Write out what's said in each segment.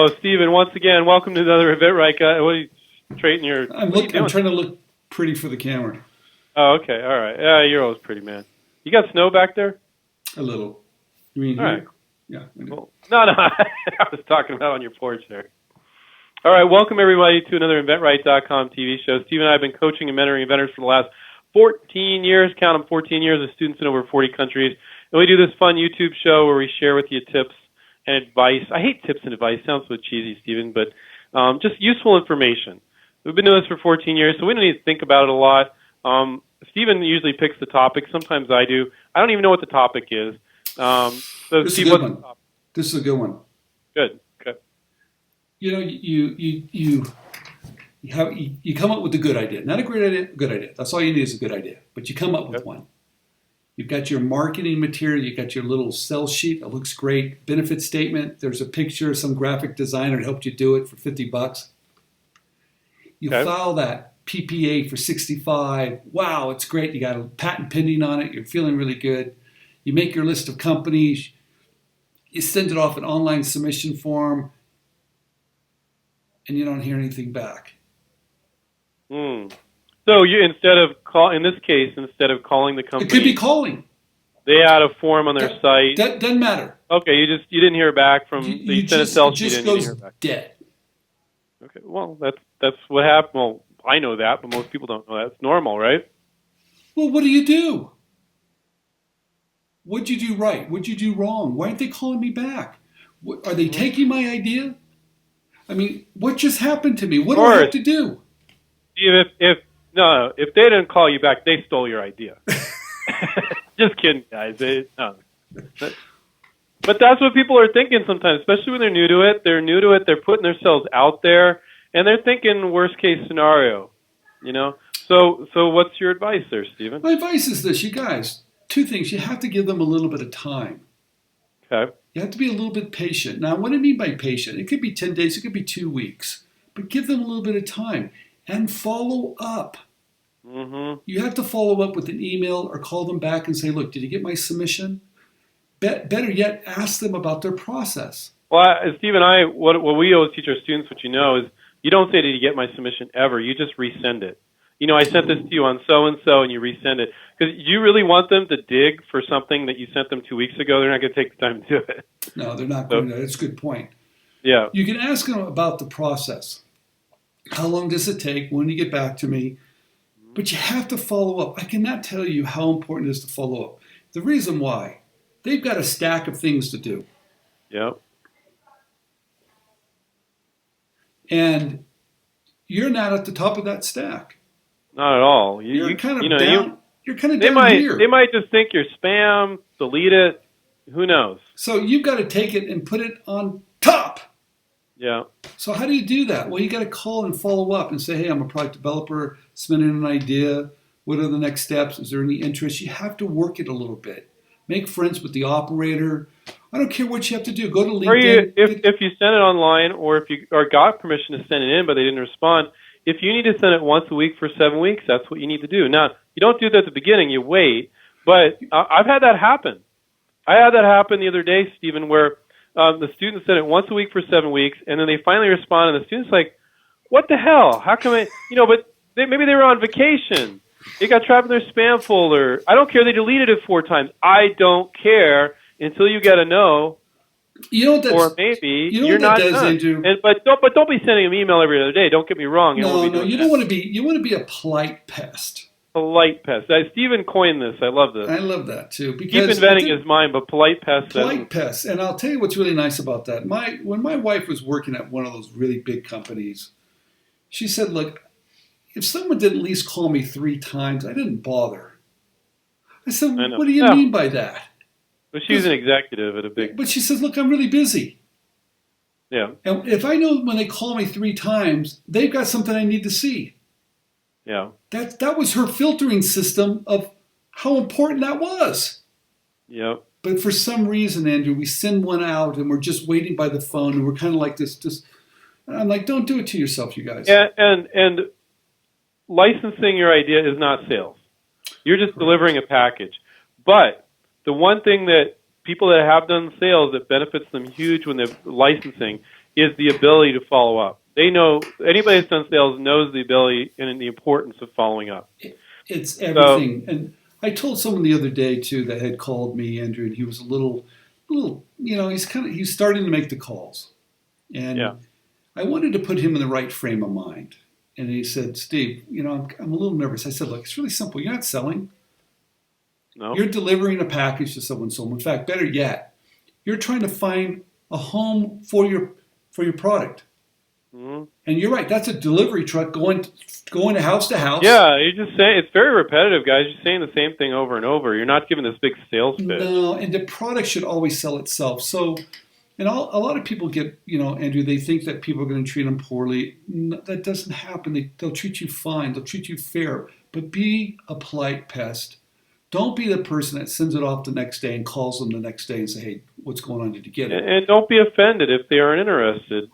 Oh, Stephen, once again, welcome to another Eventbrite. What are you trading your? I'm trying to look pretty for the camera. Oh, okay, all right. Yeah, you're always pretty, man. You got snow back there? A little. You mean All here? right. Yeah. I do. Well, no, I was talking about on your porch there. All right, welcome everybody to another Eventbrite.com TV show. Steve and I have been coaching and mentoring inventors for the last 14 years, count them 14 years, with students in over 40 countries. And we do this fun YouTube show where we share with you tips and advice. I hate tips and advice. Sounds so cheesy, Stephen, but just useful information. We've been doing this for 14 years, so we don't need to think about it a lot. Stephen usually picks the topic. Sometimes I do. I don't even know what the topic is. So, This Steve, is a good what's the one. topic? This is a good one. Good. Okay. You know, you come up with a good idea. Not a great idea, a good idea. That's all you need is a good idea. But you come up with one. You've got your marketing material. You've got your little sell sheet. It looks great. Benefit statement. There's a picture. Some graphic designer helped you do it for $50. You file that PPA for $65. Wow, it's great. You got a patent pending on it. You're feeling really good. You make your list of companies. You send it off an online submission form, and you don't hear anything back. So you instead of instead of calling the company, It could be calling. they add a form on their site. That doesn't matter. Okay, you didn't hear back from you sent a sell sheet and you didn't hear back. Dead. Okay, well that's what happened. Well, I know that, but most people don't know that. It's normal, right? Well, what do? What'd you do right? What'd you do wrong? Why aren't they calling me back? Are they taking my idea? I mean, what just happened to me? What do I have to do? If they didn't call you back, they stole your idea. Just kidding, guys. No. But that's what people are thinking sometimes, especially when they're new to it. They're putting themselves out there, and they're thinking worst case scenario. You know. So what's your advice there, Stephen? My advice is this, you guys. Two things. You have to give them a little bit of time. Okay. You have to be a little bit patient. Now, what do I mean by patient? It could be 10 days. It could be 2 weeks. But give them a little bit of time and follow up. Mm-hmm. You have to follow up with an email or call them back and say, look, did you get my submission? Better yet, ask them about their process. Well, Stephen, what we always teach our students, what you know, is you don't say, did you get my submission ever? You just resend it. You know, I sent this to you on so-and-so, and you resend it. Because you really want them to dig for something that you sent them 2 weeks ago. They're not going to take the time to do it. No, they're not going to. That's a good point. Yeah. You can ask them about the process. How long does it take? When do you get back to me? But you have to follow up. I cannot tell you how important it is to follow up. The reason why, they've got a stack of things to do. Yeah. And you're not at the top of that stack. Not at all. You're kind of down. You're kind of down here. They might just think you're spam, delete it. Who knows? So you've got to take it and put it on top. Yeah. So how do you do that? Well, you got to call and follow up and say, hey, I'm a product developer, submitting an idea. What are the next steps? Is there any interest? You have to work it a little bit. Make friends with the operator. I don't care what you have to do. Go to LinkedIn. Or if you send it online, or if you got permission to send it in, but they didn't respond, if you need to send it once a week for 7 weeks, that's what you need to do. Now, you don't do that at the beginning. You wait. But I've had that happen. I had that happen the other day, Stephen, where the student sent it once a week for 7 weeks, and then they finally respond, and the student's like, what the hell? How come maybe they were on vacation. It got trapped in their spam folder. I don't care. They deleted it 4 times. I don't care until you get a no. You know what that's, or maybe you know you're what that not does, done. Andrew? But don't be sending them email every other day. Don't get me wrong. You don't want to be. You want to be a polite pest. Polite pest. Stephen coined this. I love this. I love that too. Because keep inventing his mind, but polite pest. Polite pest. And I'll tell you what's really nice about that. When my wife was working at one of those really big companies, she said, "Look, if someone didn't at least call me 3 times, I didn't bother." I said, "What do you mean by that?" But she's an executive at a big. But she says, "Look, I'm really busy." Yeah. And if I know when they call me 3 times, they've got something I need to see. Yeah. That was her filtering system of how important that was. Yeah. But for some reason, Andrew, we send one out and we're just waiting by the phone and we're kind of like this. And I'm like, don't do it to yourself, you guys. Yeah, and licensing your idea is not sales. You're just delivering a package. But the one thing that people that have done sales that benefits them huge when they're licensing is the ability to follow up. They know, anybody that's done sales knows the ability and the importance of following up. It's everything. And I told someone the other day too that had called me, Andrew, and he was a little, he's starting to make the calls. And Yeah. I wanted to put him in the right frame of mind. And he said, Steve, I'm a little nervous. I said, look, it's really simple. You're not selling. No. You're delivering a package to someone. In fact, better yet, you're trying to find a home for your product. Mm-hmm. And you're right. That's a delivery truck going to house to house. Yeah, you're just saying, it's very repetitive, guys. You're saying the same thing over and over. You're not giving this big sales pitch. No, and the product should always sell itself. So, and a lot of people get, Andrew, they think that people are going to treat them poorly. No, that doesn't happen. They'll treat you fine. They'll treat you fair. But be a polite pest. Don't be the person that sends it off the next day and calls them the next day and say, hey, what's going on? Did you get it? And don't be offended if they aren't interested.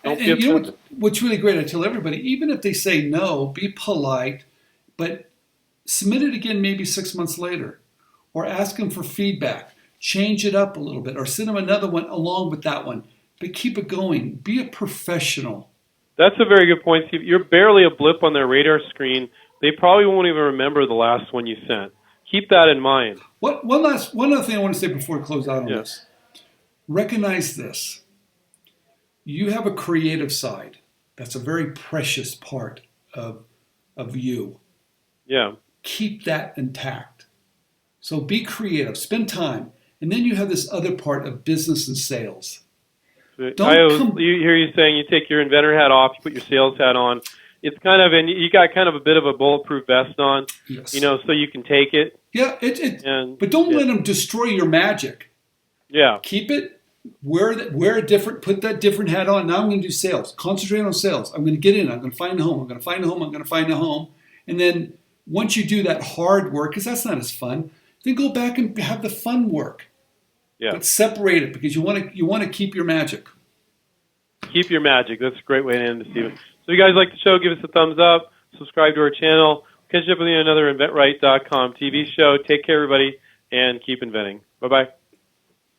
Don't be offended. What's really great, I tell everybody, even if they say no, be polite, but submit it again maybe 6 months later. Or ask them for feedback. Change it up a little bit. Or send them another one along with that one. But keep it going. Be a professional. That's a very good point, Steve. You're barely a blip on their radar screen. They probably won't even remember the last one you sent. Keep that in mind. One other thing I want to say before we close out on this. Recognize this. You have a creative side. That's a very precious part of you. Yeah. Keep that intact. So be creative. Spend time. And then you have this other part of business and sales. You hear you saying you take your inventor hat off, you put your sales hat on. It's kind of, and you got kind of a bit of a bulletproof vest on, yes. So you can take it. Yeah, but don't let them destroy your magic. Yeah. Keep it, put that different hat on. Now I'm going to do sales. Concentrate on sales. I'm going to get in. I'm going to find a home. I'm going to find a home. I'm going to find a home. And then once you do that hard work, because that's not as fun, then go back and have the fun work. Yeah. But separate it because you want to keep your magic. Keep your magic. That's a great way to end it, Stephen. So if you guys like the show, give us a thumbs up. Subscribe to our channel. Catch up with you on another InventRight.com TV show. Take care, everybody, and keep inventing. Bye-bye.